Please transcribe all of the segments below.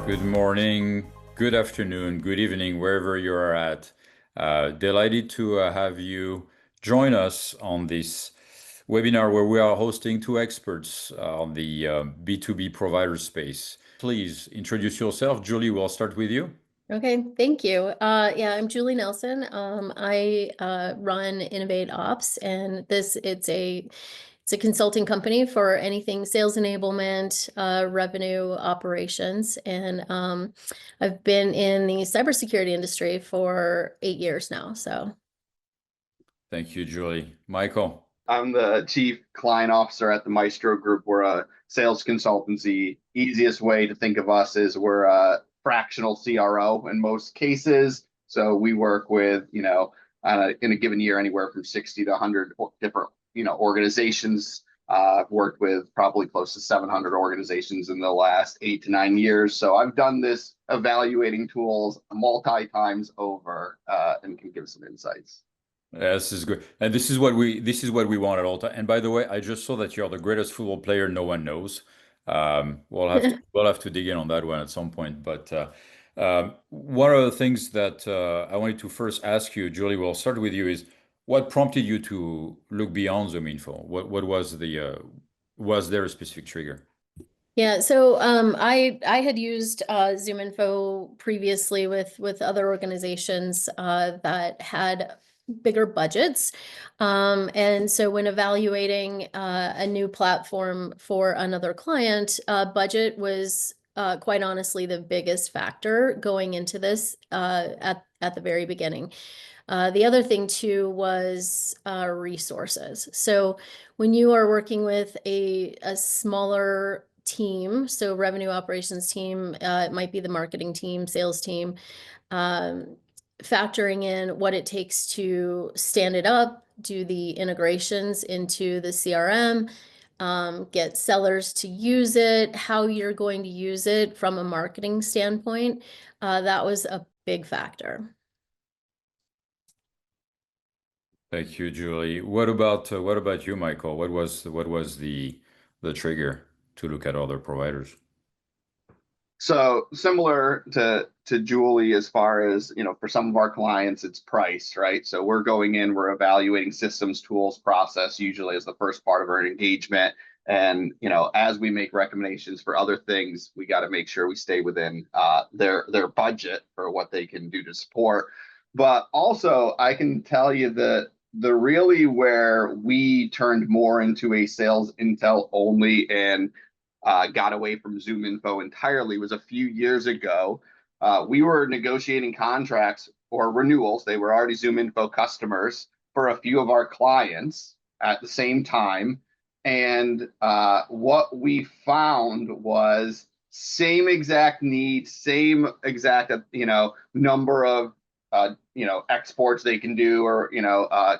Good morning, good afternoon, good evening, wherever you are at. Delighted to have you join us on this webinar where we are hosting two experts on the B2B provider space. Please introduce yourself. Julie, we'll start with you. Okay, thank you. Yeah, I'm Julie Nelson. I run Innovate Ops, and it's a consulting company for anything sales enablement, revenue operations, and I've been in the cybersecurity industry for 8 years now. So, Thank you, Julie. Michael. I'm the chief client officer at the Maestro Group. We're a sales consultancy. Easiest way to think of us is we're a fractional CRO in most cases. So we work with, in a given year, anywhere from 60 to 100 different, organizations. I've worked with probably close to 700 organizations in the last 8 to 9 years. So I've done this evaluating tools multi times over and can give some insights. This is good, and this is what we want at all time. And by the way, I just saw that you're the greatest football player no one knows. We'll have to dig in on that one at some point. But one of the things that I wanted to first ask you, Julie, we'll start with you, is what prompted you to look beyond ZoomInfo? What was there a specific trigger? Yeah, so I had used ZoomInfo previously with other organizations that had bigger budgets. And so when evaluating a new platform for another client, budget was quite honestly the biggest factor going into this at the very beginning. The other thing too was resources. So when you are working with a smaller team, so revenue operations team, it might be the marketing team, sales team, factoring in what it takes to stand it up, do the integrations into the CRM, get sellers to use it, how you're going to use it from a marketing standpoint, that was a big factor. Thank you, Julie. What about you, Michael? What was the trigger to look at other providers? So similar to Julie, as far as, for some of our clients, it's price, right? So we're going in, we're evaluating systems, tools, process, usually as the first part of our engagement. And, as we make recommendations for other things, we got to make sure we stay within their budget for what they can do to support. But also, I can tell you that the really where we turned more into a sales intel only and got away from ZoomInfo entirely was a few years ago. We were negotiating contracts or renewals. They were already ZoomInfo customers for a few of our clients at the same time. And what we found was same exact need, same exact, number of, exports they can do, or,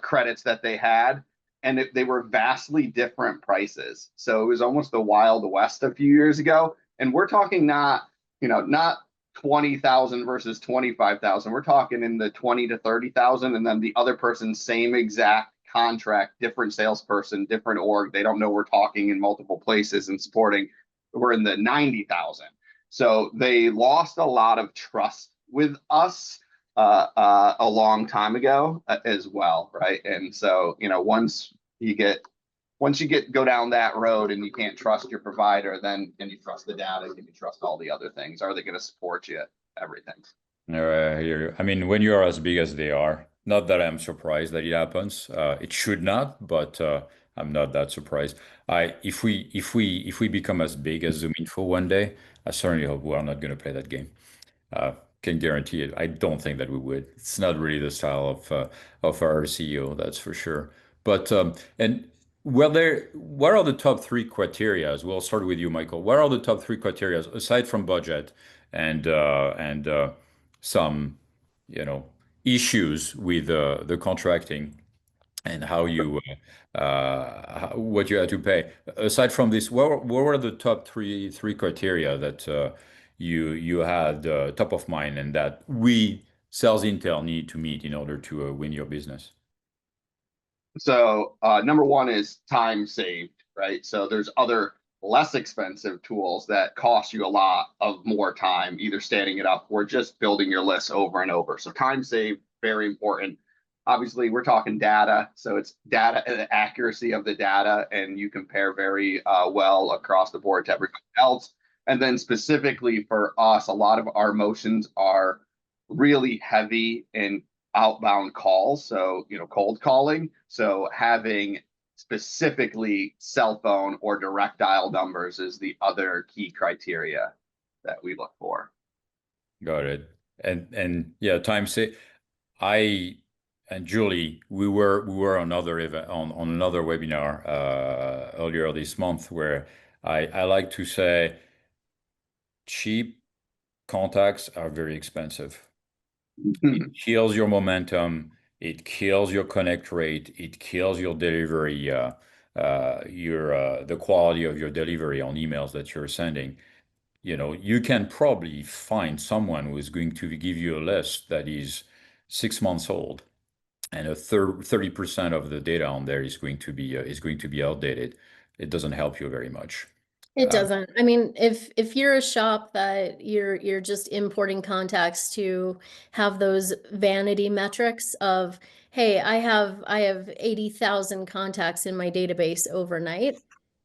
credits that they had. And they were vastly different prices. So it was almost the Wild West a few years ago. And we're talking not 20,000 versus 25,000. We're talking in the 20 to 30,000. And then the other person, same exact contract, different salesperson, different org. They don't know we're talking in multiple places and supporting. We're in the 90,000. So they lost a lot of trust with us a long time ago as well, right? And so, once you go down that road and you can't trust your provider, then can you trust the data? Can you trust all the other things? Are they going to support you? Everything. I hear you. I mean, when you are as big as they are, not that I'm surprised that it happens. It should not, but I'm not that surprised. If we become as big as ZoomInfo one day, I certainly hope we are not going to play that game. Can guarantee it. I don't think that we would. It's not really the style of our CEO, that's for sure. But and what are the top three criteria? We'll start with you, Michael. What are the top three criteria aside from budget and some, issues with the contracting and how you what you had to pay? Aside from this, what were the top three criteria that you had top of mind and that we sales intel need to meet in order to win your business? So number one is time saved, right? So there's other less expensive tools that cost you a lot of more time, either standing it up or just building your list over and over. So time saved, very important. Obviously, we're talking data, so it's data, the accuracy of the data, and you compare very well across the board to everybody else. And then specifically for us, a lot of our motions are really heavy in outbound calls, so cold calling. So having specifically cell phone or direct dial numbers is the other key criteria that we look for. Got it. And yeah, time save. I and Julie, we were on another event on another webinar earlier this month where I like to say cheap contacts are very expensive. It kills your momentum. It kills your connect rate. It kills your delivery, the quality of your delivery on emails that you're sending. You can probably find someone who is going to give you a list that is 6 months old, and 30% of the data on there is going to be outdated. It doesn't help you very much. It doesn't. I mean, if you're a shop that you're just importing contacts to have those vanity metrics of, hey, I have 80,000 contacts in my database overnight.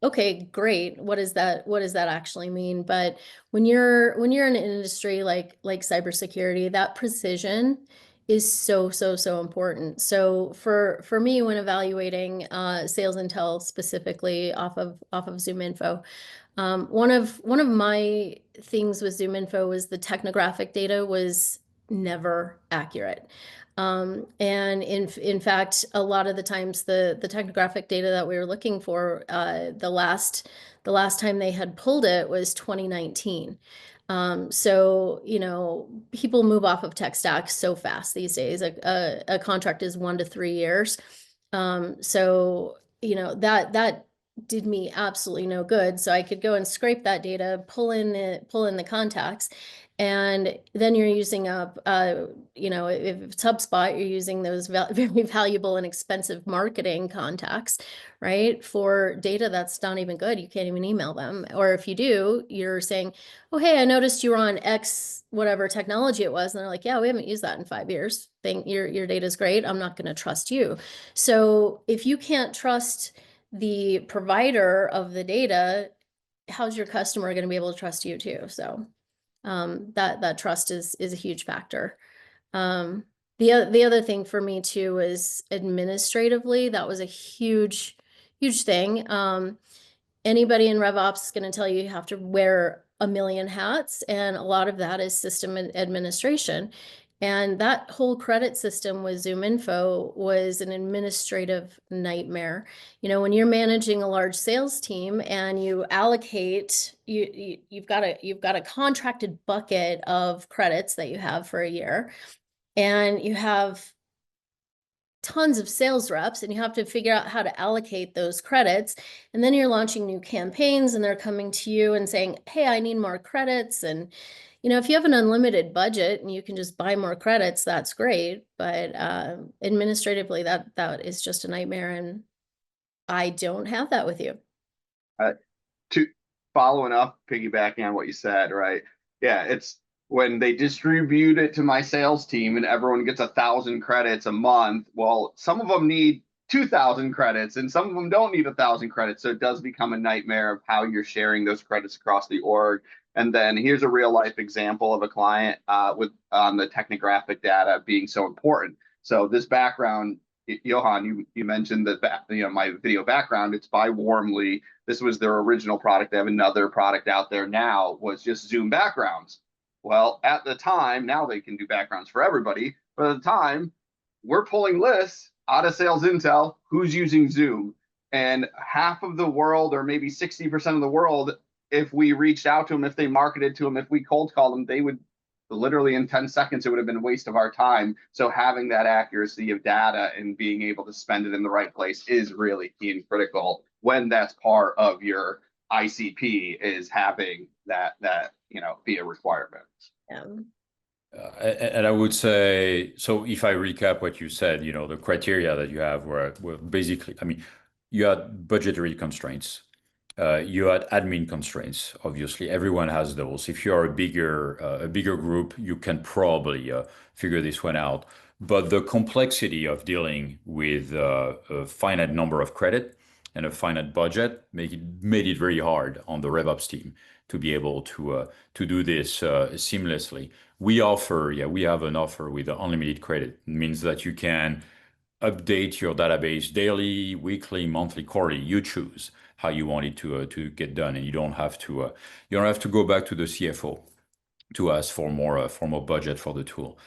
Okay, great. What does that actually mean? But when you're in an industry like cybersecurity, that precision is so important. So for me, when evaluating SalesIntel specifically off of ZoomInfo, one of my things with ZoomInfo was the technographic data was never accurate. And in fact, a lot of the times the technographic data that we were looking for, the last time they had pulled it was 2019. So, people move off of tech stacks so fast these days. A contract is 1 to 3 years. So, that did me absolutely no good. So I could go and scrape that data, pull in the contacts, and then you're using up, if it's HubSpot, you're using those very valuable and expensive marketing contacts, right? For data that's not even good. You can't even email them. Or if you do, you're saying, oh, hey, I noticed you were on X, whatever technology it was. And they're like, yeah, we haven't used that in 5 years. Think your data is great. I'm not going to trust you. So if you can't trust the provider of the data, how's your customer going to be able to trust you too? So that trust is a huge factor. The other thing for me too is administratively, that was a huge thing. Anybody in RevOps is going to tell you have to wear a million hats, and a lot of that is system administration. And that whole credit system with ZoomInfo was an administrative nightmare. When you're managing a large sales team and you allocate, you've got a contracted bucket of credits that you have for a year, and you have tons of sales reps, and you have to figure out how to allocate those credits. And then you're launching new campaigns and they're coming to you and saying, hey, I need more credits. And if you have an unlimited budget and you can just buy more credits, that's great. But administratively, that is just a nightmare. And I don't have that with you. To following up, piggybacking on what you said, right? Yeah, it's when they distribute it to my sales team and everyone gets 1,000 credits a month. Well, some of them need 2,000 credits and some of them don't need 1,000 credits. So it does become a nightmare of how you're sharing those credits across the org. And then here's a real life example of a client with on the technographic data being so important. So this background, Johan, you mentioned that my video background, it's by Warmly. This was their original product. They have another product out there now, was just Zoom backgrounds. Well, at the time, now they can do backgrounds for everybody, but at the time, we're pulling lists out of SalesIntel who's using Zoom. And half of the world, or maybe 60% of the world, if we reached out to them, if they marketed to them, if we cold called them, they would literally in 10 seconds, it would have been a waste of our time. So having that accuracy of data and being able to spend it in the right place is really key and critical when that's part of your ICP, is having that be a requirement. Yeah. And I would say, so if I recap what you said, the criteria that you have were basically, I mean, you had budgetary constraints. You had admin constraints. Obviously, everyone has those. If you are a bigger group, you can probably figure this one out. But the complexity of dealing with a finite number of credit and a finite budget made it very hard on the RevOps team to be able to do this seamlessly. We have an offer with unlimited credit. It means that you can update your database daily, weekly, monthly, quarterly. You choose how you want it to get done, and you don't have to go back to the CFO to ask for more budget for the tool.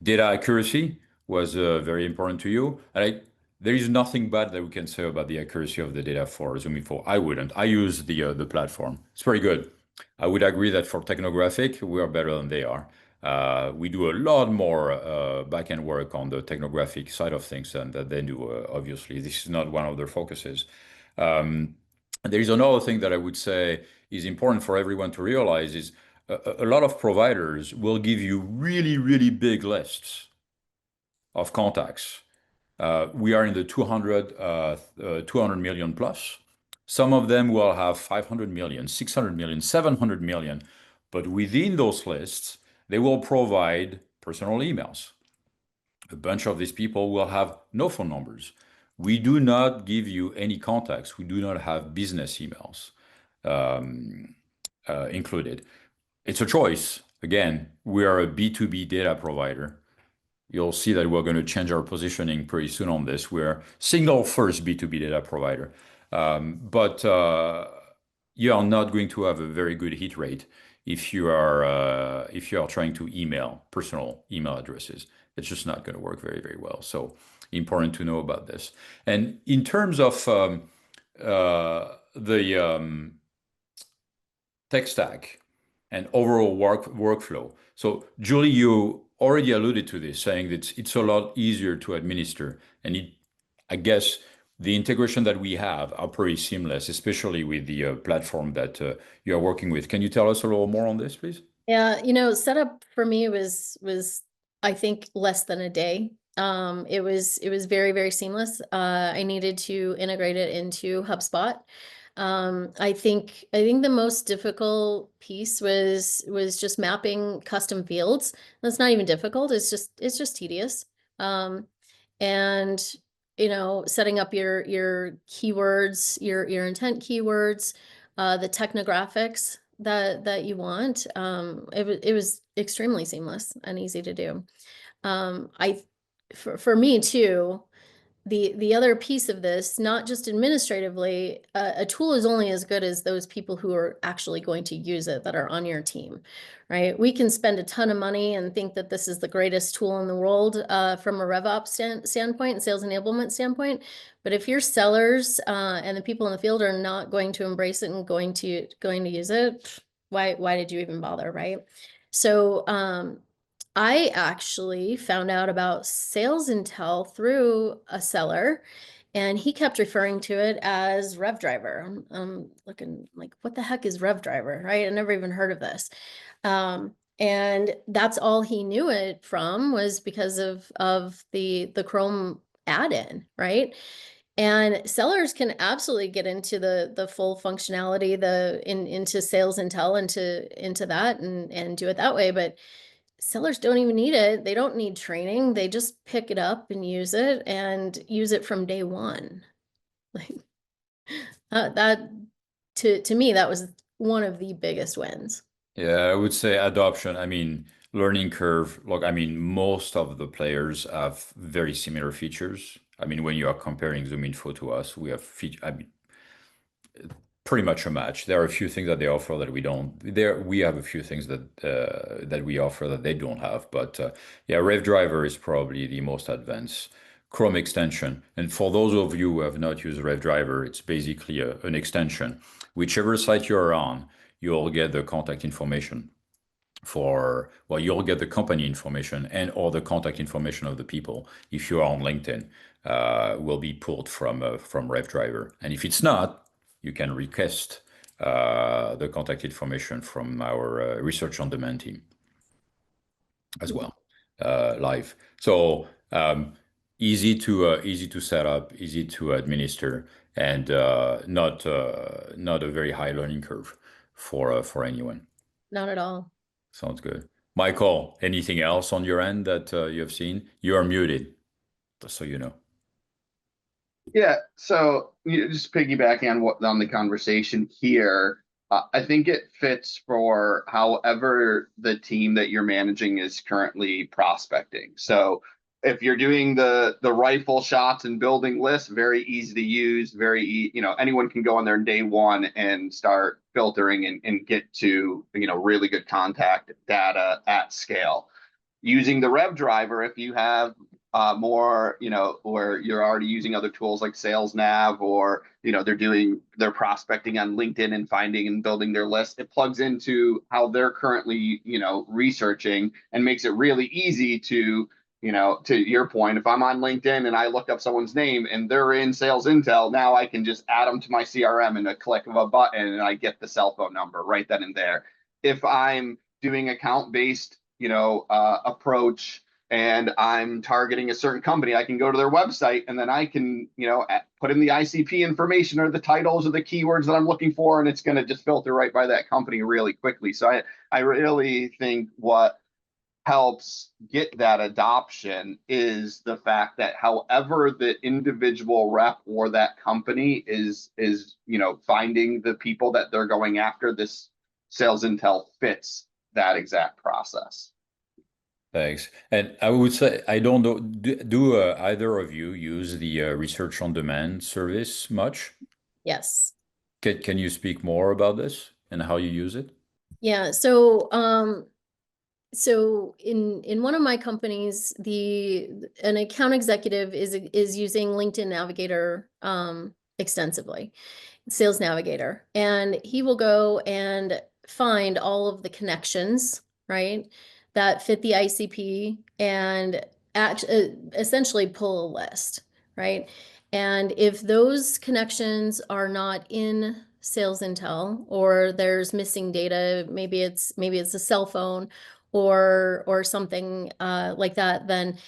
Data accuracy was very important to you. There is nothing bad that we can say about the accuracy of the data for ZoomInfo. I wouldn't. I use the platform. It's very good. I would agree that for technographic, we are better than they are. We do a lot more back-end work on the technographic side of things than that they do. Obviously, this is not one of their focuses. There is another thing that I would say is important for everyone to realize is a lot of providers will give you really, really big lists of contacts. We are in the 200 million plus. Some of them will have 500 million, 600 million, 700 million, but within those lists, they will provide personal emails. A bunch of these people will have no phone numbers. We do not give you any contacts. We do not have business emails included. It's a choice. Again, we are a B2B data provider. You'll see that we're going to change our positioning pretty soon on this. We're signal first B2B data provider. But you are not going to have a very good hit rate if you are trying to email personal email addresses. It's just not going to work very, very well. So important to know about this. And in terms of the tech stack and overall workflow. So Julie, you already alluded to this, saying that it's a lot easier to administer. And I guess the integration that we have are pretty seamless, especially with the platform that you are working with. Can you tell us a little more on this, please? Yeah, setup for me was I think less than a day. It was very, very seamless. I needed to integrate it into HubSpot. I think the most difficult piece was just mapping custom fields. That's not even difficult. It's just tedious. And setting up your keywords, your intent keywords, the technographics that you want. It was extremely seamless and easy to do. For me too, the other piece of this, not just administratively, a tool is only as good as those people who are actually going to use it, that are on your team, right? We can spend a ton of money and think that this is the greatest tool in the world from a RevOps standpoint and sales enablement standpoint. But if your sellers and the people in the field are not going to embrace it and going to use it, why did you even bother, right? So I actually found out about SalesIntel through a seller, and he kept referring to it as RevDriver. I'm looking like, what the heck is RevDriver, right? I never even heard of this. And that's all he knew it from, was because of the Chrome add-in, right? And sellers can absolutely get into the full functionality, into SalesIntel, into that and do it that way, but sellers don't even need it. They don't need training. They just pick it up and use it from day one. Like that to me, that was one of the biggest wins. Yeah, I would say adoption. I mean, learning curve. Look, I mean, most of the players have very similar features. I mean, when you are comparing ZoomInfo to us, we have I mean, pretty much a match. There are a few things that they offer that we don't. We have a few things that we offer that they don't have. But yeah, RevDriver is probably the most advanced Chrome extension. And for those of you who have not used RevDriver, it's basically an extension. Whichever site you're on, you'll get the contact information you'll get the company information and all the contact information of the people. If you are on LinkedIn, will be pulled from RevDriver. And if it's not, you can request the contact information from our research on demand team as well, live. So easy to set up, easy to administer, and not a very high learning curve for anyone. Not at all. Sounds good. Michael, anything else on your end that you have seen? You are muted, just so you know. Yeah, so just piggybacking on what on the conversation here, I think it fits for however the team that you're managing is currently prospecting. So if you're doing the rifle shots and building lists, very easy to use, anyone can go on there day one and start filtering and get to really good contact data at scale. Using the Rev driver, if you have more, where you're already using other tools like Sales Nav, or they're prospecting on LinkedIn and finding and building their list. It plugs into how they're currently, researching, and makes it really easy to, to your point, if I'm on LinkedIn and I look up someone's name and they're in SalesIntel, now I can just add them to my CRM in a click of a button and I get the cell phone number right then and there. If I'm doing account-based, approach, and I'm targeting a certain company, I can go to their website and then I can, put in the ICP information or the titles or the keywords that I'm looking for, and it's going to just filter right by that company really quickly. So I really think what helps get that adoption is the fact that however the individual rep or that company is finding the people that they're going after, this SalesIntel fits that exact process. Thanks. And I would say, I don't know, do either of you use the research on demand service much? Yes. Can you speak more about this and how you use it? Yeah. So in one of my companies, an account executive is using LinkedIn Navigator extensively, Sales Navigator, and he will go and find all of the connections, right, that fit the ICP, and essentially pull a list, right? And if those connections are not in SalesIntel, or there's missing data, maybe it's a cell phone or something like that, then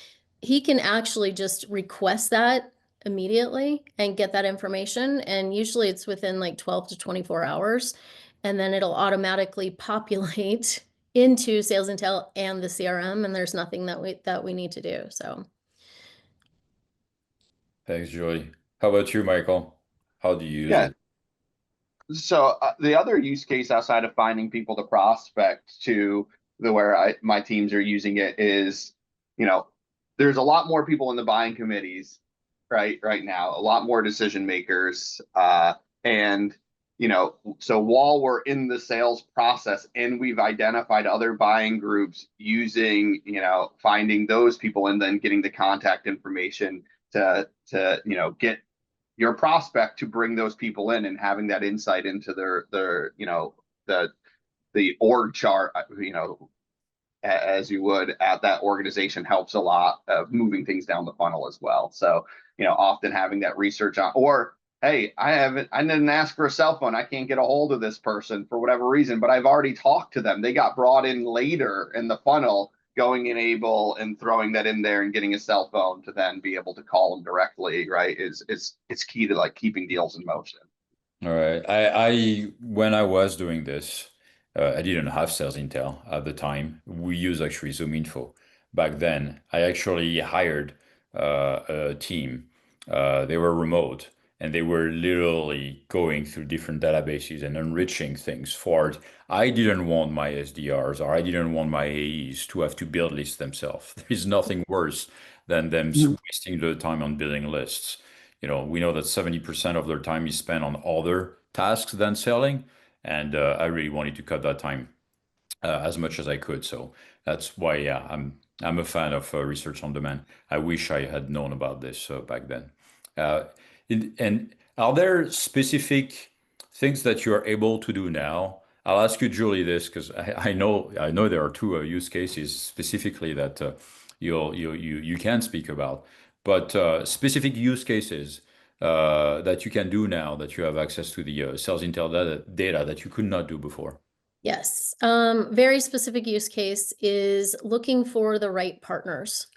he can actually just request that immediately and get that information. And usually it's within like 12 to 24 hours. And then it'll automatically populate into SalesIntel and the CRM, and there's nothing that we need to do. So Thanks, Julie. How about you, Michael? How do you use Yeah. it? So the other use case outside of finding people to prospect to my teams are using it is, there's a lot more people in the buying committees right now, a lot more decision makers, and so while we're in the sales process and we've identified other buying groups using, finding those people and then getting the contact information to get your prospect to bring those people in, and having that insight into their the org chart, as you would at that organization, helps a lot of moving things down the funnel as well. So often having that research on, or hey, I didn't ask for a cell phone, I can't get a hold of this person for whatever reason, but I've already talked to them, they got brought in later in the funnel, going and able and throwing that in there and getting a cell phone to then be able to call them directly, right, is it's key to like keeping deals in motion. All right. I when I was doing this, I didn't have Sales Intel at the time. We used actually ZoomInfo. Back then, I actually hired a team. They were remote, and they were literally going through different databases and enriching things for it. I didn't want my SDRs, or I didn't want my AEs to have to build lists themselves. There is nothing worse than them wasting their time on building lists. We know that 70% of their time is spent on other tasks than selling, and I really wanted to cut that time as much as I could. So that's why, yeah, I'm a fan of research on demand. I wish I had known about this back then. Uh, and are there specific things that you are able to do now? I'll ask you, Julie, this because I know there are two use cases specifically that you can speak about, but specific use cases that you can do now that you have access to the sales intel data that you could not do before. Yes, very specific use case is looking for the right partners.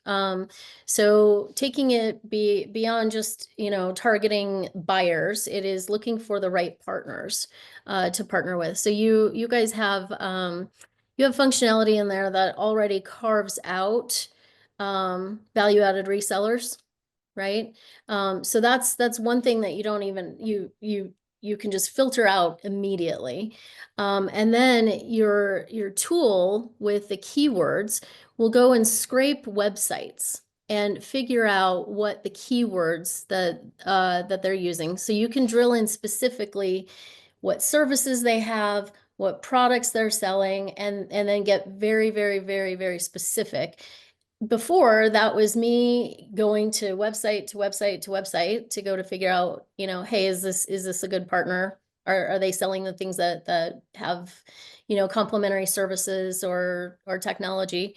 So taking it beyond just, targeting buyers, it is looking for the right partners to partner with. So you guys have you have functionality in there that already carves out value-added resellers, right? So that's one thing that you don't even you can just filter out immediately. And then your tool with the keywords will go and scrape websites and figure out what the keywords that they're using. So you can drill in specifically what services they have, what products they're selling, and then get very, very, very, very specific. Before, that was me going to website to website to website to go to figure out, hey, is this a good partner? Are they selling the things that have, complementary services or technology?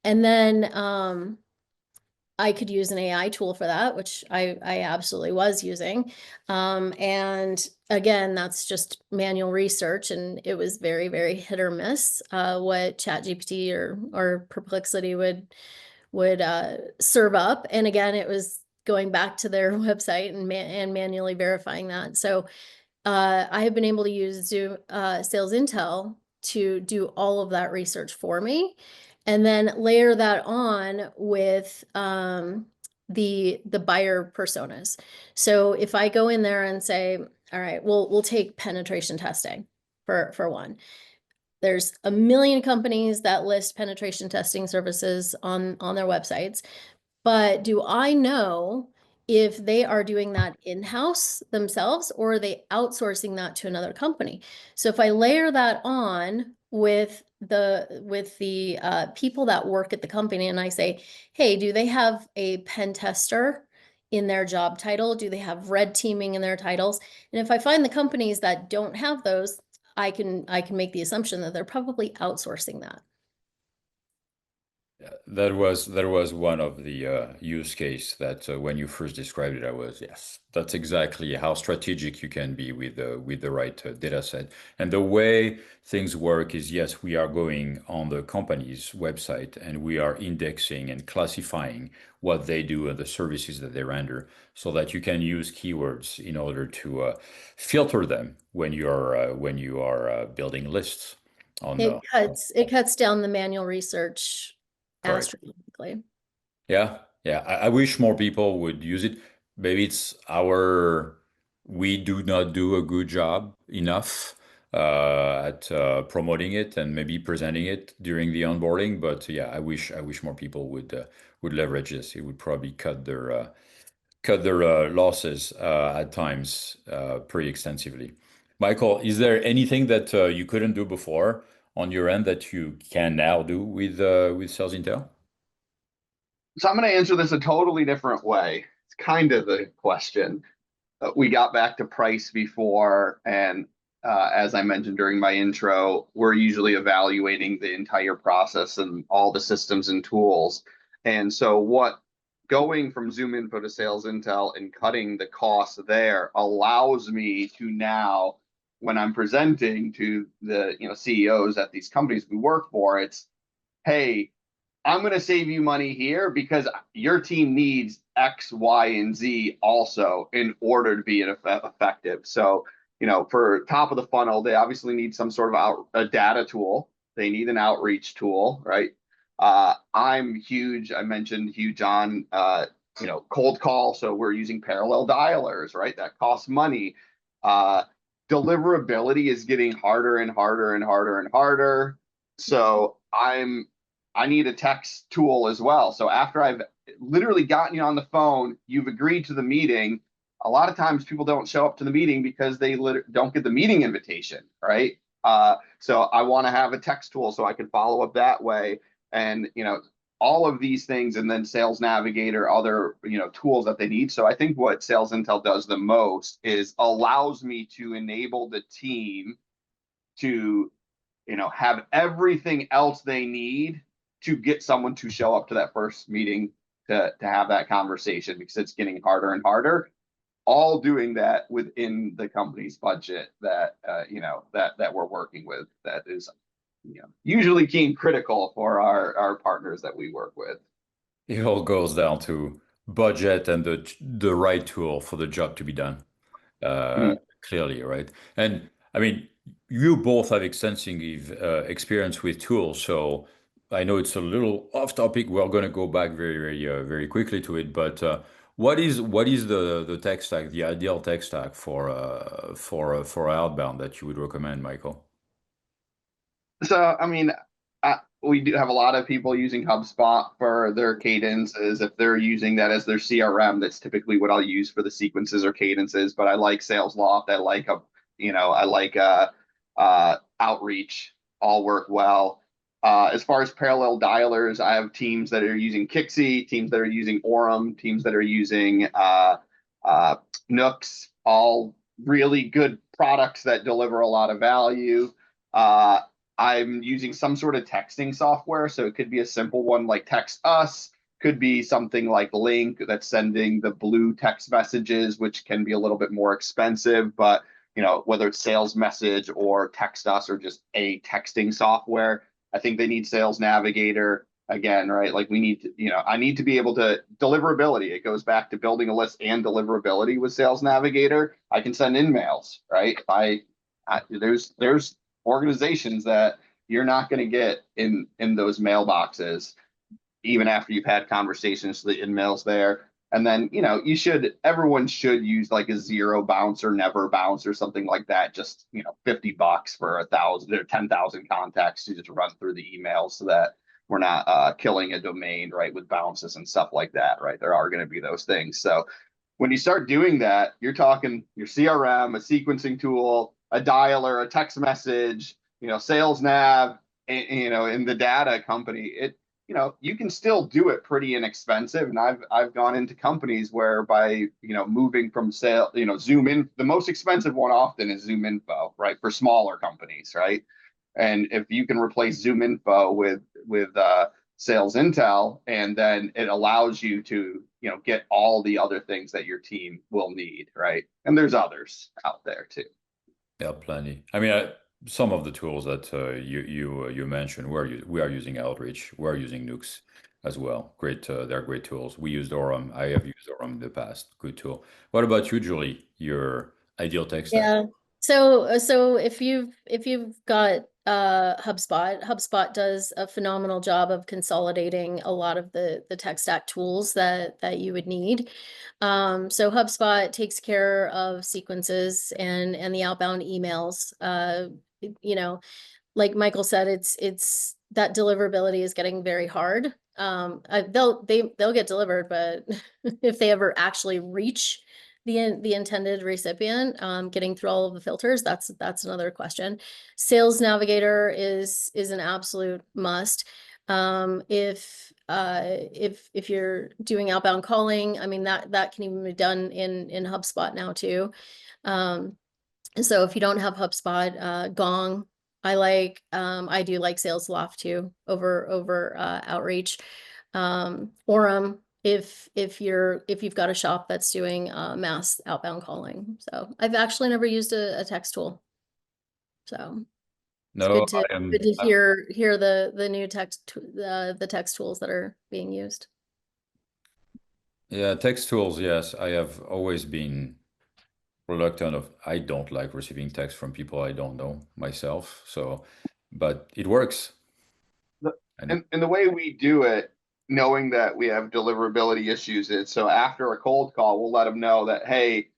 And then I could use an AI tool for that, which I absolutely was using. And again, that's just manual research, and it was very, very hit or miss what ChatGPT or Perplexity would serve up. And again, it was going back to their website and manually verifying that. So I have been able to use SalesIntel to do all of that research for me, and then layer that on with the buyer personas. So if I go in there and say, all right, we'll take penetration testing for one. There's a million companies that list penetration testing services on their websites. But do I know if they are doing that in-house themselves, or are they outsourcing that to another company? So if I layer that on with the people that work at the company, and I say, hey, do they have a pen tester in their job title? Do they have red teaming in their titles? And if I find the companies that don't have those, I can make the assumption that they're probably outsourcing that. Yeah, that was one of the use case that when you first described it, I was, yes, that's exactly how strategic you can be with the right data set. And the way things work is, yes, we are going on the company's website and we are indexing and classifying what they do and the services that they render, so that you can use keywords in order to filter them when you are building lists on the. It cuts down the manual research Correct. astronomically. Yeah, yeah. I wish more people would use it. Maybe we do not do a good job enough at promoting it and maybe presenting it during the onboarding. But yeah, I wish more people would leverage this. It would probably cut their losses at times pretty extensively. Michael, is there anything that you couldn't do before on your end that you can now do with Sales Intel? So I'm going to answer this a totally different way. It's kind of the question. We got back to price before, and as I mentioned during my intro, we're usually evaluating the entire process and all the systems and tools. And so what going from ZoomInfo to SalesIntel and cutting the costs there allows me to now, when I'm presenting to the CEOs at these companies we work for, it's, hey, I'm going to save you money here because your team needs X, Y, and Z also in order to be effective. So, for top of the funnel, they obviously need some sort of a data tool. They need an outreach tool, right? I'm huge. I mentioned huge on, cold call. So we're using parallel dialers, right? That costs money. Deliverability is getting harder and harder and harder and harder. So I need a text tool as well. So after I've literally gotten you on the phone, you've agreed to the meeting. A lot of times people don't show up to the meeting because they don't get the meeting invitation, right? So I want to have a text tool so I can follow up that way. And, all of these things, and then Sales Navigator, other, tools that they need. So I think what SalesIntel does the most is allows me to enable the team to, have everything else they need to get someone to show up to that first meeting to have that conversation, because it's getting harder and harder. all doing that within the company's budget that that we're working with. That is usually key and critical for our partners that we work with. It all goes down to budget and the right tool for the job to be done. Mhm. Clearly, right? And I mean, you both have extensive experience with tools, so I know it's a little off topic. We're going to go back very quickly to it, but what is the tech stack, the ideal tech stack for outbound that you would recommend, Michael? So, I mean, we do have a lot of people using HubSpot for their cadences. If they're using that as their CRM, that's typically what I'll use for the sequences or cadences. But I like SalesLoft. I like Outreach. All work well. As far as parallel dialers, I have teams that are using Kixi, teams that are using Orem, teams that are using Nooks. All really good products that deliver a lot of value. Uh, I'm using some sort of texting software. So it could be a simple one like Text Us, could be something like Link that's sending the blue text messages, which can be a little bit more expensive. But whether it's Sales Message or Text Us or just a texting software, I think they need Sales Navigator again, right? Like we need to, I need to be able to deliverability. It goes back to building a list and deliverability with Sales Navigator. I can send in mails, right? There's organizations that you're not going to get in those mailboxes even after you've had conversations to the in-mails there. And then everyone should use like a zero bounce or never bounce or something like that. Just $50 for 1,000 or 10,000 contacts to just run through the emails so that we're not killing a domain, right, with bounces and stuff like that, right? There are going to be those things. So when you start doing that, you're talking your CRM, a sequencing tool, a dialer, a text message, sales nav, in the data company. You can still do it pretty inexpensive. And I've gone into companies where by moving from the most expensive one often is ZoomInfo, right? For smaller companies, right? And if you can replace ZoomInfo with SalesIntel, and then it allows you to get all the other things that your team will need, right? And there's others out there too. Yeah, plenty. I mean, some of the tools that you mentioned, we are using Outreach, we're using Nukes as well. Great, they're great tools. We used Orem. I have used Orem in the past. Good tool. What about you, Julie? Your ideal tech stack? Yeah. So if you've got HubSpot does a phenomenal job of consolidating a lot of the tech stack tools that you would need. So HubSpot takes care of sequences and the outbound emails. Like Michael said, it's that deliverability is getting very hard. They'll get delivered, but if they ever actually reach the intended recipient, getting through all of the filters, that's another question. Sales Navigator is an absolute must. If you're doing outbound calling, I mean that can even be done in HubSpot now too. So if you don't have HubSpot, Gong, I do like SalesLoft too over Outreach. Orem, if you've got a shop that's doing mass outbound calling. So I've actually never used a text tool. So it's No, good to hear the new the text tools that are being used. Yeah, text tools, yes. I have always been reluctant of, I don't like receiving text from people I don't know myself. So, but it works. And And the way we do it, knowing that we have deliverability issues, is so after a cold call, we'll let them know that, hey,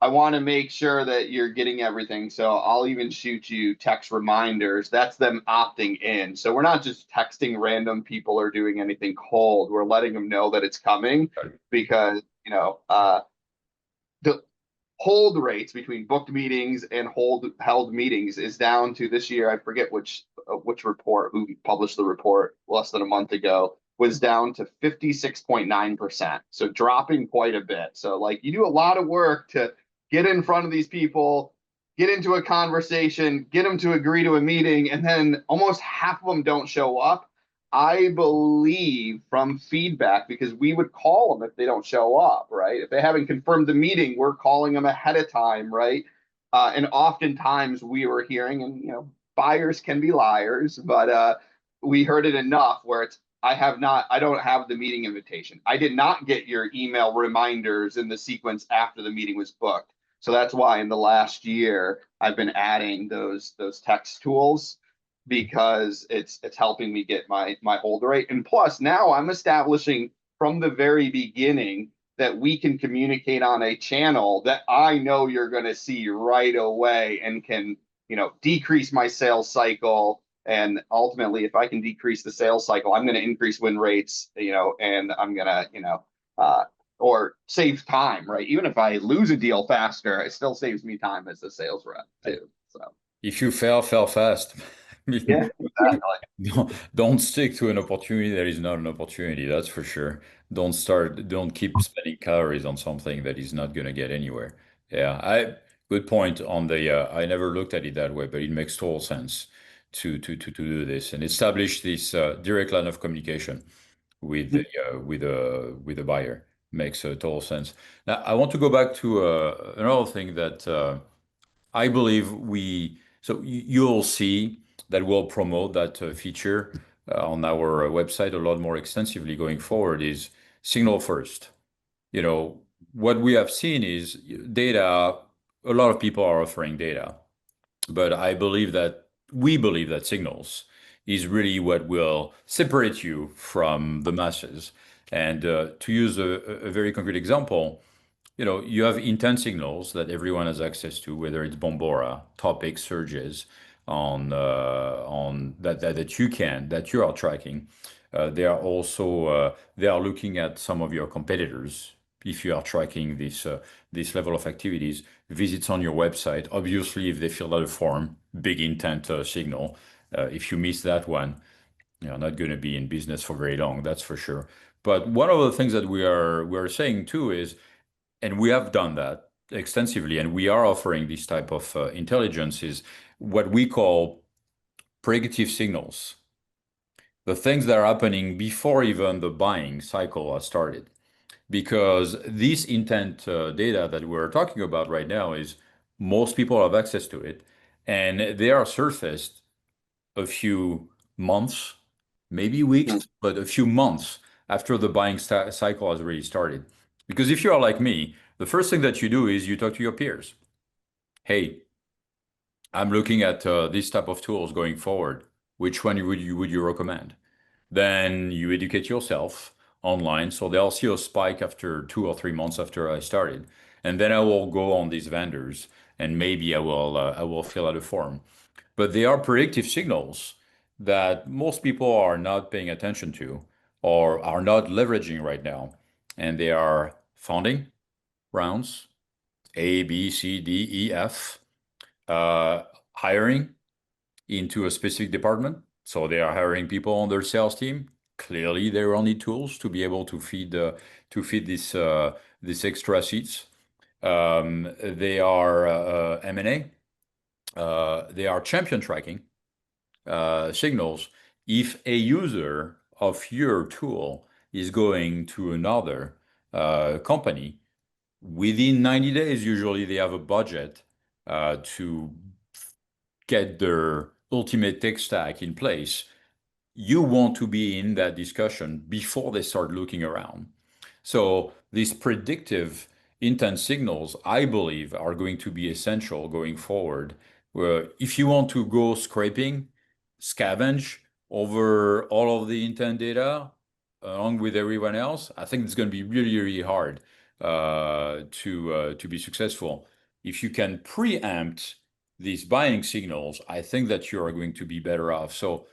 I want to make sure that you're getting everything. So I'll even shoot you text reminders. That's them opting in. So we're not just texting random people or doing anything cold. We're letting them know that it's coming because, the hold rates between booked meetings and held meetings is down to this year. I forget which report, who published the report less than a month ago, was down to 56.9%. So dropping quite a bit. So like you do a lot of work to get in front of these people, get into a conversation, get them to agree to a meeting, and then almost half of them don't show up. I believe from feedback, because we would call them if they don't show up, right? If they haven't confirmed the meeting, we're calling them ahead of time, right? And oftentimes we were hearing, and buyers can be liars, but we heard it enough where it's, I don't have the meeting invitation. I did not get your email reminders in the sequence after the meeting was booked. So that's why in the last year I've been adding those text tools, because it's helping me get my hold rate. And plus now I'm establishing from the very beginning that we can communicate on a channel that I know you're going to see right away, and can, decrease my sales cycle. And ultimately, if I can decrease the sales cycle, I'm going to increase win rates, and I'm going to, or save time, right? Even if I lose a deal faster, it still saves me time as a sales rep too. So If you fail fast. I yeah, mean, exactly. don't stick to an opportunity that is not an opportunity, that's for sure. Don't keep spending calories on something that is not going to get anywhere. Yeah, good point on I never looked at it that way, but it makes total sense to do this and establish this direct line of communication with the buyer. Makes total sense. Now, I want to go back to another thing that I believe you'll see that we'll promote that feature on our website a lot more extensively going forward is signal first. You know, what we have seen is data, a lot of people are offering data, but we believe that signals is really what will separate you from the masses. And to use a very concrete example, you have intent signals that everyone has access to, whether it's Bombora, topic surges on that you are tracking. They are looking at some of your competitors. If you are tracking this level of activities, visits on your website. Obviously, if they fill out a form, big intent signal. If you miss that one, you're not going to be in business for very long. That's for sure. But one of the things that we are saying too is, and we have done that extensively, and we are offering this type of intelligence, is what we call predictive signals. The things that are happening before even the buying cycle has started. Because this intent data that we're talking about right now is most people have access to it, and they are surfaced a few months, maybe weeks, but a few months after the buying cycle has already started. Because if you are like me, the first thing that you do is you talk to your peers. Hey, I'm looking at this type of tools going forward. Which one would you recommend? Then you educate yourself online, so they'll see a spike after 2 or 3 months after I started, and then I will go on these vendors and maybe I will fill out a form. But they are predictive signals that most people are not paying attention to or are not leveraging right now, and they are funding rounds A, B, C, D, E, F, hiring into a specific department. So they are hiring people on their sales team. Clearly, they will need tools to be able to feed this extra seats. They are M&A. They are champion tracking signals. If a user of your tool is going to another company, within 90 days, usually they have a budget to get their ultimate tech stack in place. You want to be in that discussion before they start looking around. So these predictive intent signals, I believe, are going to be essential going forward. Where if you want to go scraping, scavenge over all of the intent data along with everyone else, I think it's going to be really, really hard to be successful. If you can preempt these buying signals, I think that you are going to be better off. So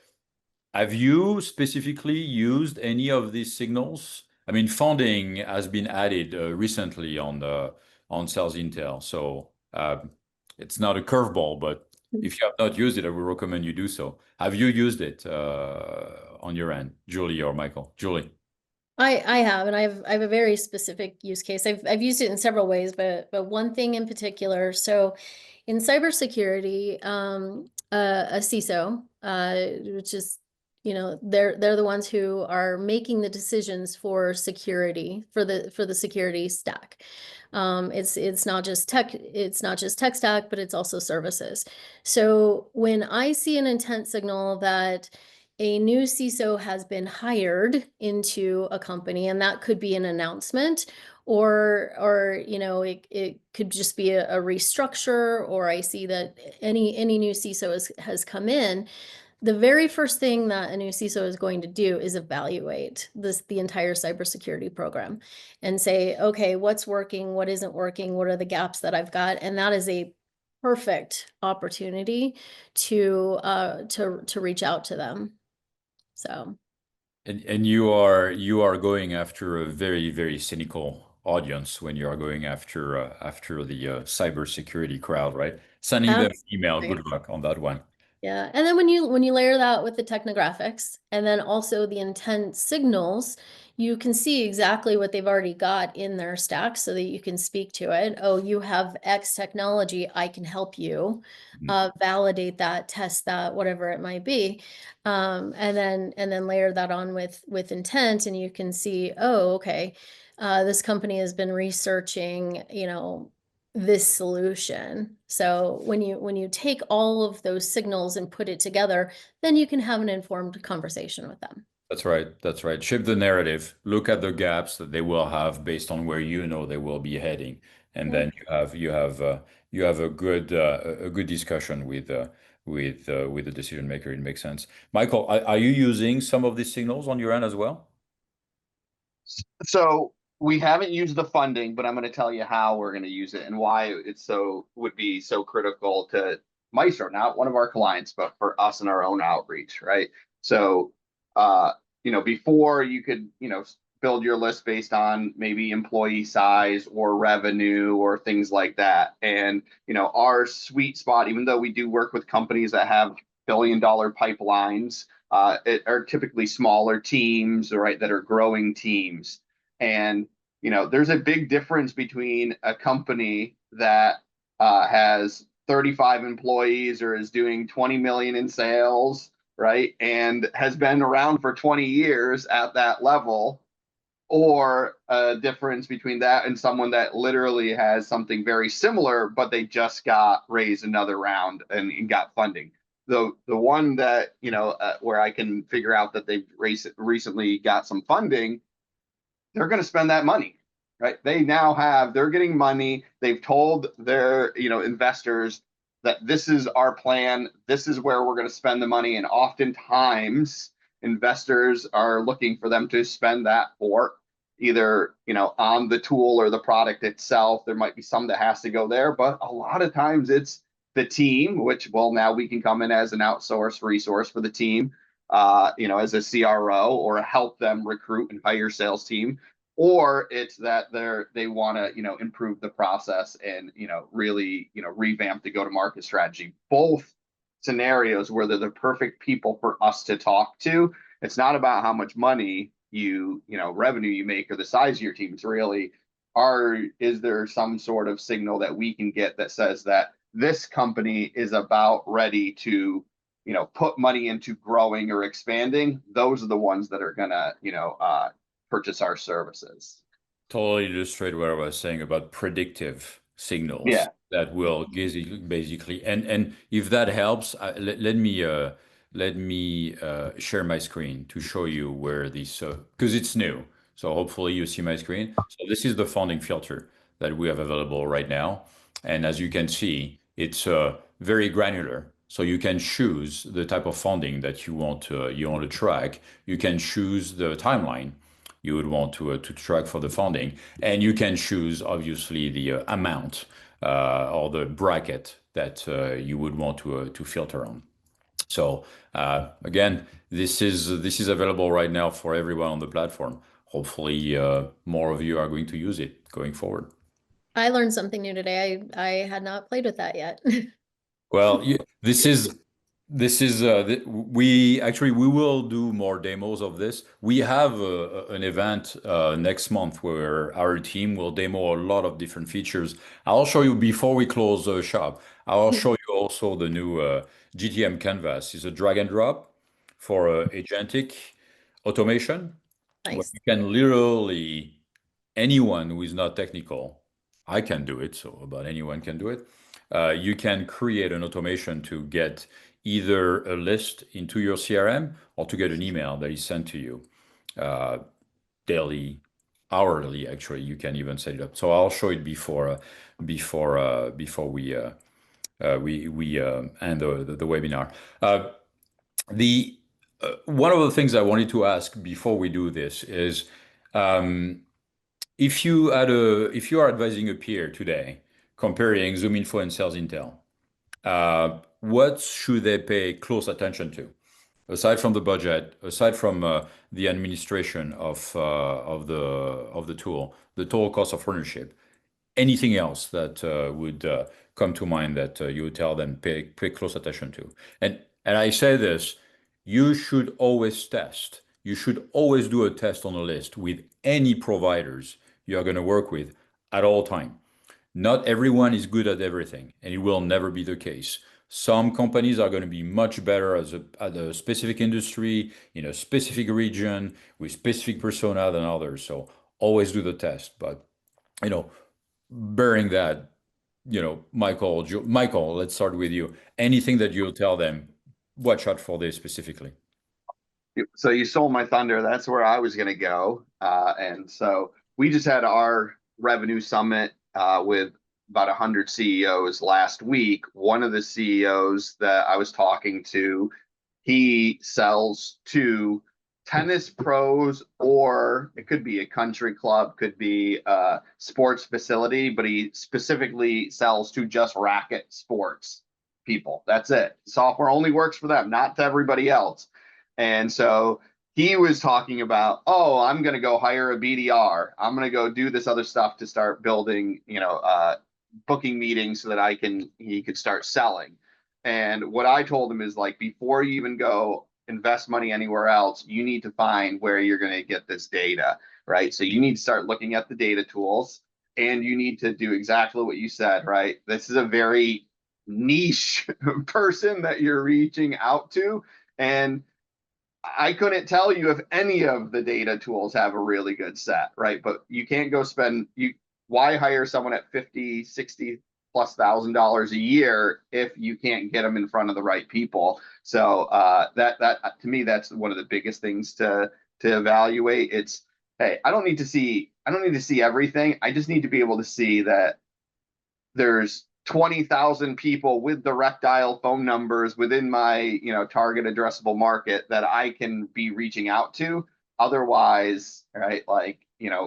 have you specifically used any of these signals? I mean, funding has been added recently on SalesIntel, so it's not a curveball, but if you have not used it, I would recommend you do so. Have you used it on your end, Julie or Michael? Julie. I have, and I have a very specific use case. I've used it in several ways, but one thing in particular. So in cybersecurity, a CISO, which is they're the ones who are making the decisions for security, for the security stack. It's not just tech stack, but it's also services. So when I see an intent signal that a new CISO has been hired into a company, and that could be an announcement, or it could just be a restructure, or I see that any new CISO has come in. The very first thing that a new CISO is going to do is evaluate the entire cybersecurity program and say, okay, what's working, what isn't working, what are the gaps that I've got? And that is a perfect opportunity to reach out to them. So. And you are going after a very, very cynical audience when you are going after the cybersecurity crowd, right? Sending them an email, good luck on that one. Yeah, and then when you layer that with the technographics and then also the intent signals, you can see exactly what they've already got in their stack so that you can speak to it. Oh, you have X technology, I can help you validate that, test that, whatever it might be. And then layer that on with intent, and you can see, oh, okay, this company has been researching, this solution. So when you take all of those signals and put it together, then you can have an informed conversation with them. That's right. That's right. Shift the narrative. Look at the gaps that they will have based on where they will be heading, and then you have a good discussion with the decision maker. It makes sense. Michael, are you using some of these signals on your end as well? So we haven't used the funding, but I'm going to tell you how we're going to use it and why would be so critical to Maestro, not one of our clients, but for us in our own outreach, right? So, before you could, build your list based on maybe employee size or revenue or things like that. And, our sweet spot, even though we do work with companies that have billion-dollar pipelines, it are typically smaller teams, right, that are growing teams. And, there's a big difference between a company that has 35 employees or is doing 20 million in sales, right, and has been around for 20 years at that level, or a difference between that and someone that literally has something very similar, but they just got raised another round and got funding. The one that, where I can figure out that they've recently got some funding, they're going to spend that money, right? They're getting money. They've told their, investors that this is our plan. This is where we're going to spend the money. And oftentimes investors are looking for them to spend that for either, on the tool or the product itself. There might be some that has to go there, but a lot of times it's the team, which, well, now we can come in as an outsourced resource for the team, as a CRO, or help them recruit and hire sales team, or it's that they want to, improve the process and, really, revamp the go-to-market strategy. Both scenarios where they're the perfect people for us to talk to. It's not about how much money revenue you make or the size of your team. It's really, is there some sort of signal that we can get that says that this company is about ready to, put money into growing or expanding? Those are the ones that are gonna, purchase our services. Totally illustrate what I was saying about predictive signals Yeah. that will basically, and if that helps, let me share my screen to show you where this, because it's new. So hopefully you see my screen. So this is the funding filter that we have available right now. And as you can see, it's very granular. So you can choose the type of funding that you want to track. You can choose the timeline you would want to track for the funding, and you can choose obviously the amount or the bracket that you would want to filter on. So again, this is available right now for everyone on the platform. Hopefully, more of you are going to use it going forward. I learned something new today. I had not played with that yet. Well, we will do more demos of this. We have an event next month where our team will demo a lot of different features. I'll show you before we close the shop. I'll show you also the new GTM canvas. It's a drag and drop for agentic automation, where Nice. you can literally, anyone who is not technical, I can do it, so about anyone can do it. You can create an automation to get either a list into your CRM or to get an email that is sent to you daily, hourly. Actually, you can even set it up. So I'll show it before we end the webinar. The One of the things I wanted to ask before we do this is, if you are advising a peer today, comparing ZoomInfo and SalesIntel, what should they pay close attention to? Aside from the budget, aside from the administration of the tool, the total cost of ownership, anything else that would come to mind that you would tell them pay close attention to? And I say this, you should always test. You should always do a test on a list with any providers you are going to work with at all time. Not everyone is good at everything, and it will never be the case. Some companies are going to be much better at a specific industry, in a specific region, with specific persona than others. So always do the test. But, you know, bearing that, Michael, let's start with you. Anything that you'll tell them, watch out for this specifically. So you stole my thunder. That's where I was going to go. And so we just had our revenue summit with about 100 CEOs last week. One of the CEOs that I was talking to, he sells to tennis pros, or it could be a country club, could be a sports facility, but he specifically sells to just racket sports people. That's it. Software only works for them, not to everybody else. And so he was talking about, oh, I'm going to go hire a BDR. I'm going to go do this other stuff to start building, booking meetings so that he could start selling. And what I told him is, like, before you even go invest money anywhere else, you need to find where you're going to get this data, right? So you need to start looking at the data tools, and you need to do exactly what you said, right? This is a very niche person that you're reaching out to. And I couldn't tell you if any of the data tools have a really good set, right? But you can't go why hire someone at 50, 60 plus $1,000 a year if you can't get them in front of the right people? So that to me, that's one of the biggest things to evaluate. It's, hey, I don't need to see everything. I just need to be able to see that there's 20,000 people with direct dial phone numbers within my, target addressable market that I can be reaching out to. Otherwise, right, like,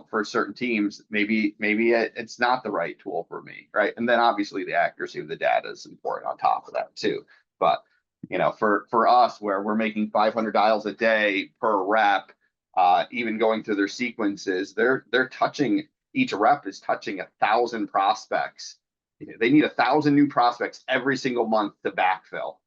for certain teams, maybe it's not the right tool for me, right? And then obviously the accuracy of the data is important on top of that too. But, for us, where we're making 500 dials a day per rep, even going through their sequences, each rep is touching 1,000 prospects. They need 1,000 new prospects every single month to backfill,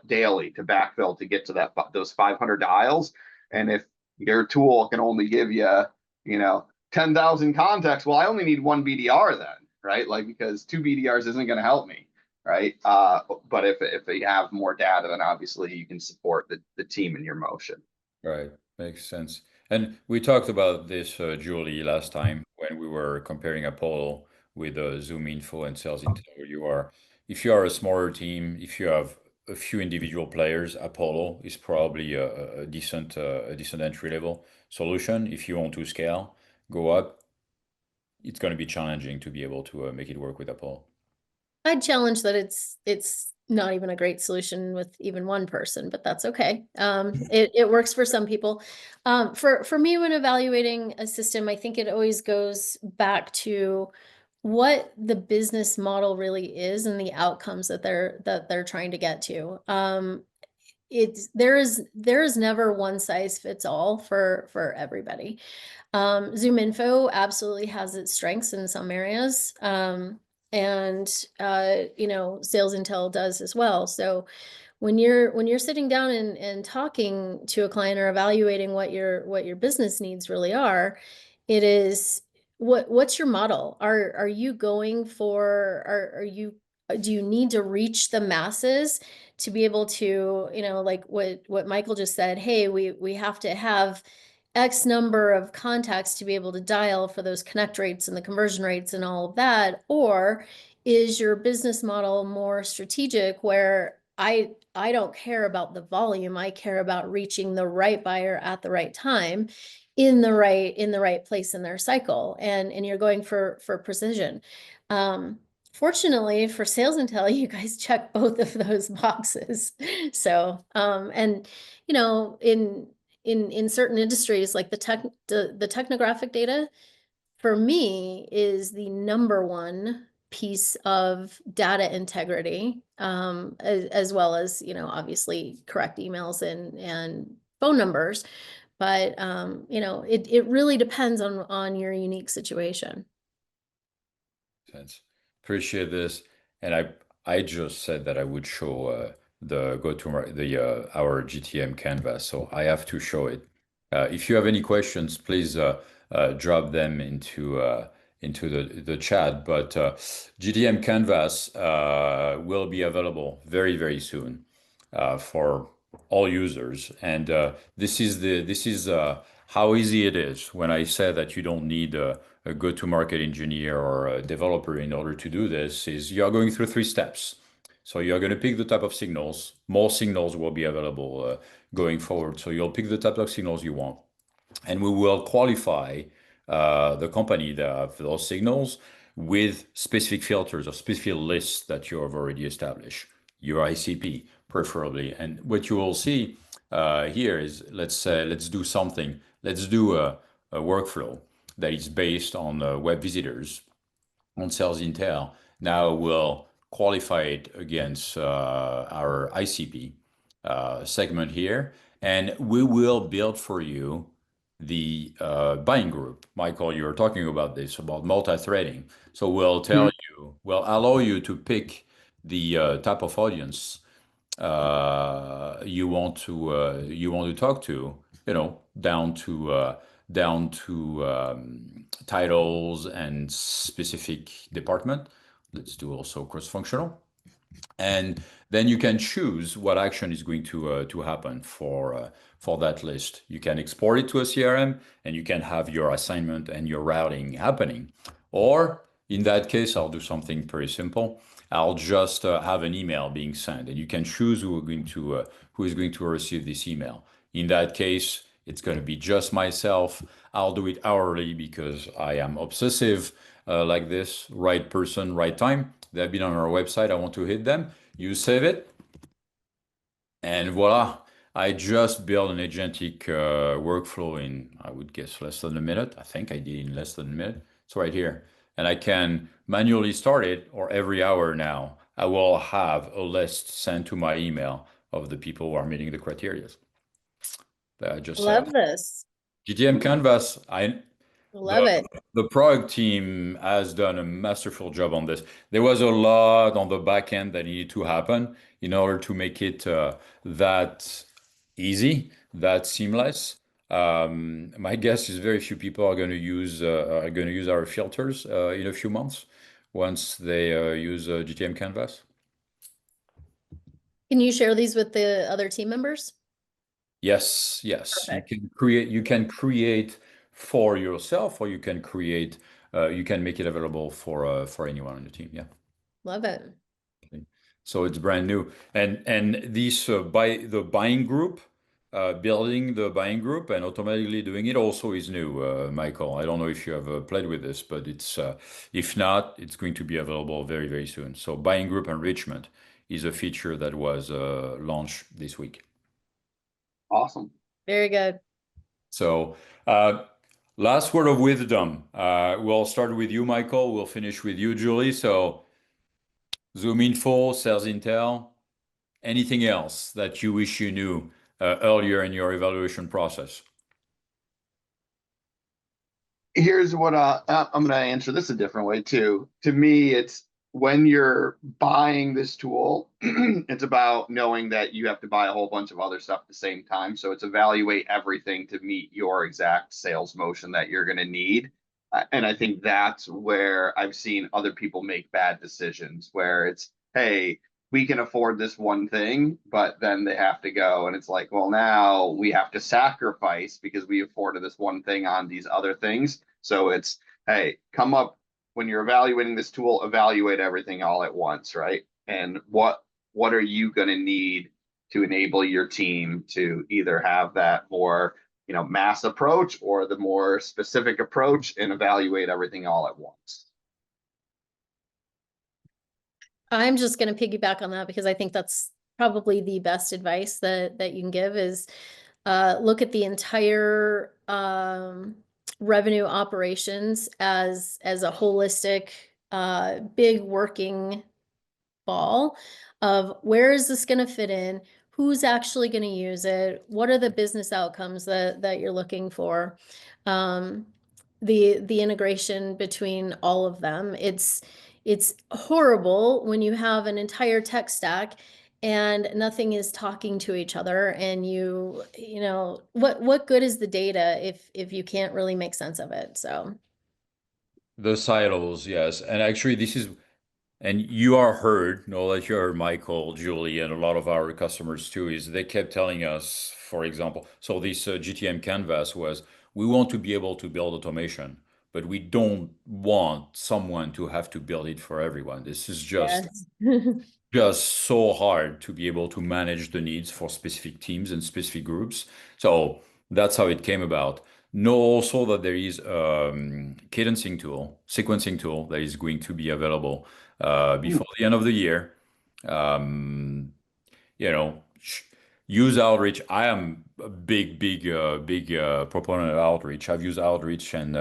daily to backfill, to get to those 500 dials. And if your tool can only give you, 10,000 contacts, well, I only need one BDR then, right? Like, because 2 BDRs isn't going to help me, right? But if they have more data, then obviously you can support the team in your motion. Right, makes sense. And we talked about this, Julie, last time when we were comparing Apollo with ZoomInfo and SalesIntel. If you are a smaller team, if you have a few individual players, Apollo is probably a decent entry level solution. If you want to scale, go up, it's going to be challenging to be able to make it work with Apollo. I'd challenge that it's not even a great solution with even one person, but that's okay. It works for some people. For me, when evaluating a system, I think it always goes back to what the business model really is and the outcomes that they're trying to get to. There is never one size fits all for everybody. ZoomInfo absolutely has its strengths in some areas. And SalesIntel does as well. So when you're sitting down and talking to a client or evaluating what your business needs really are, it is what's your model? Are you going for, are you do you need to reach the masses to be able to, like what Michael just said, hey, we have to have X number of contacts to be able to dial for those connect rates and the conversion rates and all of that? Or is your business model more strategic where I don't care about the volume, I care about reaching the right buyer at the right time in the right place in their cycle, and you're going for precision. Fortunately for SalesIntel, you guys check both of those boxes. So, and in certain industries, like the technographic data, for me, is the number one piece of data integrity, as well as, obviously correct emails and phone numbers. But it really depends on your unique situation. Sense. Appreciate this. And I just said that I would show the our GTM canvas, so I have to show it. If you have any questions, please drop them into the chat. But GTM canvas will be available very, very soon for all users. And this is how easy it is when I say that you don't need a go-to-market engineer or a developer in order to do this. Is you're going through 3 steps. So you're going to pick the type of signals. More signals will be available going forward. So you'll pick the type of signals you want, and we will qualify the company that have those signals with specific filters or specific lists that you have already established, your ICP preferably. And what you will see here is, let's do something. Let's do a workflow that is based on web visitors on SalesIntel. Now we'll qualify it against our ICP segment here, and we will build for you the buying group. Michael, you were talking about this, about multi-threading. So we'll allow you to pick the type of audience you want to talk to, down to titles and specific department. Let's do also cross-functional. And then you can choose what action is going to happen for that list. You can export it to a CRM, and you can have your assignment and your routing happening. Or in that case, I'll do something pretty simple. I'll just have an email being sent, and you can choose who is going to receive this email. In that case, it's going to be just myself. I'll do it hourly because I am obsessive like this. Right person, right time. They've been on our website. I want to hit them. You save it. And voila, I just built an agentic workflow in, I would guess, less than a minute. I think I did in less than a minute. It's right here. And I can manually start it, or every hour now, I will have a list sent to my email of the people who are meeting the criteria that I just set up. Love this. GTM Canvas, Love it. the product team has done a masterful job on this. There was a lot on the back end that needed to happen in order to make it that easy, that seamless. My guess is very few people are going to use our filters in a few months once they use GTM Canvas. Can you share these with the other team members? Yes. Perfect. You can create for yourself, or you can make it available for anyone on the team. Yeah. Love it. So it's brand new. And this buying group, building the buying group and automatically doing it also is new, Michael. I don't know if you have played with this, but if not, it's going to be available very, very soon. So buying group enrichment is a feature that was launched this week. Awesome. Very good. So last word of wisdom. We'll start with you, Michael. We'll finish with you, Julie. So ZoomInfo, SalesIntel, anything else that you wish you knew earlier in your evaluation process? Here's what I'm going to answer this a different way too. To me, it's when you're buying this tool, it's about knowing that you have to buy a whole bunch of other stuff at the same time. So it's evaluate everything to meet your exact sales motion that you're going to need. And I think that's where I've seen other people make bad decisions, where it's, hey, we can afford this one thing, but then they have to go. And it's like, well, now we have to sacrifice because we afforded this one thing on these other things. So it's, hey, come up when you're evaluating this tool, evaluate everything all at once, right? And what are you going to need to enable your team to either have that more, mass approach or the more specific approach, and evaluate everything all at once. I'm just going to piggyback on that because I think that's probably the best advice that you can give is look at the entire revenue operations as a holistic big working ball of where is this going to fit in, who's actually going to use it, what are the business outcomes that you're looking for, the integration between all of them. It's horrible when you have an entire tech stack and nothing is talking to each other, and you know what good is the data if you can't really make sense of it? So The silos, yes. And actually, this is, and you are heard, know that you heard Michael, Julie, and a lot of our customers too, is they kept telling us, for example, so this GTM canvas was, we want to be able to build automation, but we don't want someone to have to build it for everyone. This is yes. just so hard to be able to manage the needs for specific teams and specific groups. So that's how it came about. Know also that there is cadencing tool, sequencing tool that is going to be available before the end of the year. Um, you know, use outreach. I am a big proponent of outreach. I've used outreach and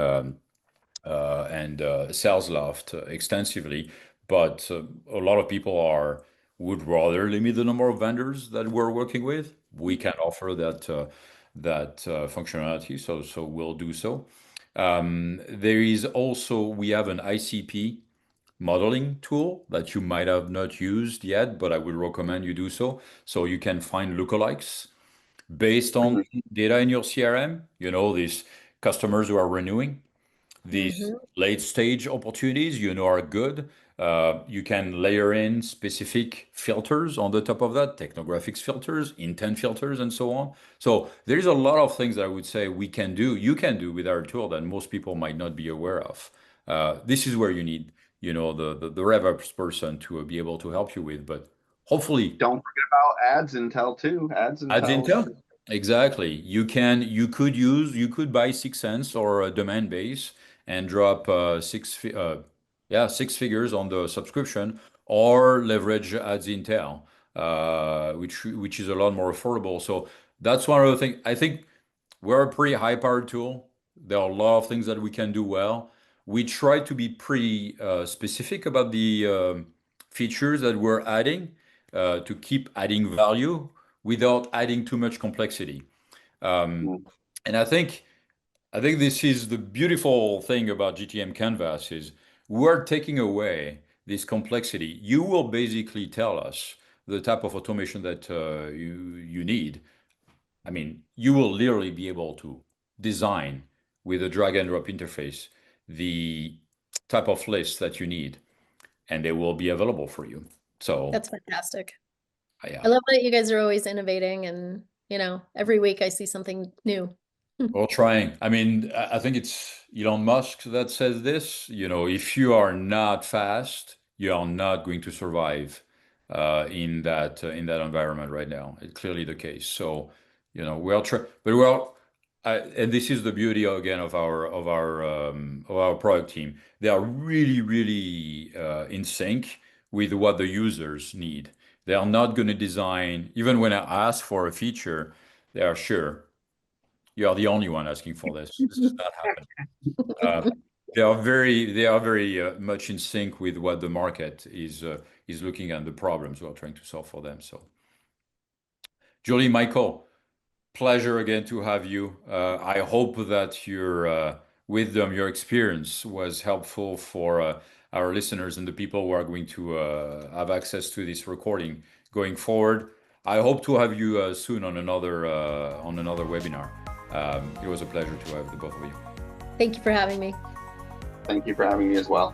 SalesLoft extensively, but a lot of people would rather limit the number of vendors that we're working with. We can offer that functionality, so we'll do so. There is also, we have an ICP modeling tool that you might have not used yet, but I would recommend you do so. So you can find lookalikes based on Mhm. data in your CRM. These customers who are renewing, these Mhm. late stage opportunities, are good. You can layer in specific filters on the top of that, technographics filters, intent filters, and so on. So there's a lot of things that I would say you can do with our tool that most people might not be aware of. This is where you need, the RevOps person to be able to help you with, but hopefully Don't forget about ads intel too. Ads ads intel. intel. Exactly. You could buy 6 cents or a domain base and drop 6 figures on the subscription, or leverage ads intel, which is a lot more affordable. So that's one of the things. I think we're a pretty high-powered tool. There are a lot of things that we can do well. We try to be pretty specific about the features that we're adding to keep adding value without adding too much complexity. Um, Mhm. and I think this is the beautiful thing about GTM Canvas is we're taking away this complexity. You will basically tell us the type of automation that you need. I mean, you will literally be able to design with a drag and drop interface the type of list that you need, and they will be available for you. So, That's fantastic. I yeah. love that you guys are always innovating, and every week I see something new. We're trying. I mean, I think it's Elon Musk that says this. If you are not fast, you are not going to survive in that environment right now. It's clearly the case. So, we're trying, but and this is the beauty again of our product team. They are really, really in sync with what the users need. They are not going to design, even when I ask for a feature, they are sure. You are the only one asking for this. This is not happening. Uh, they are very much in sync with what the market is looking at, the problems we are trying to solve for them. So, Julie, Michael, pleasure again to have you. I hope that your wisdom, your experience was helpful for our listeners and the people who are going to have access to this recording going forward. I hope to have you soon on another webinar. It was a pleasure to have the both of you. Thank you for having me. Thank you for having me as well.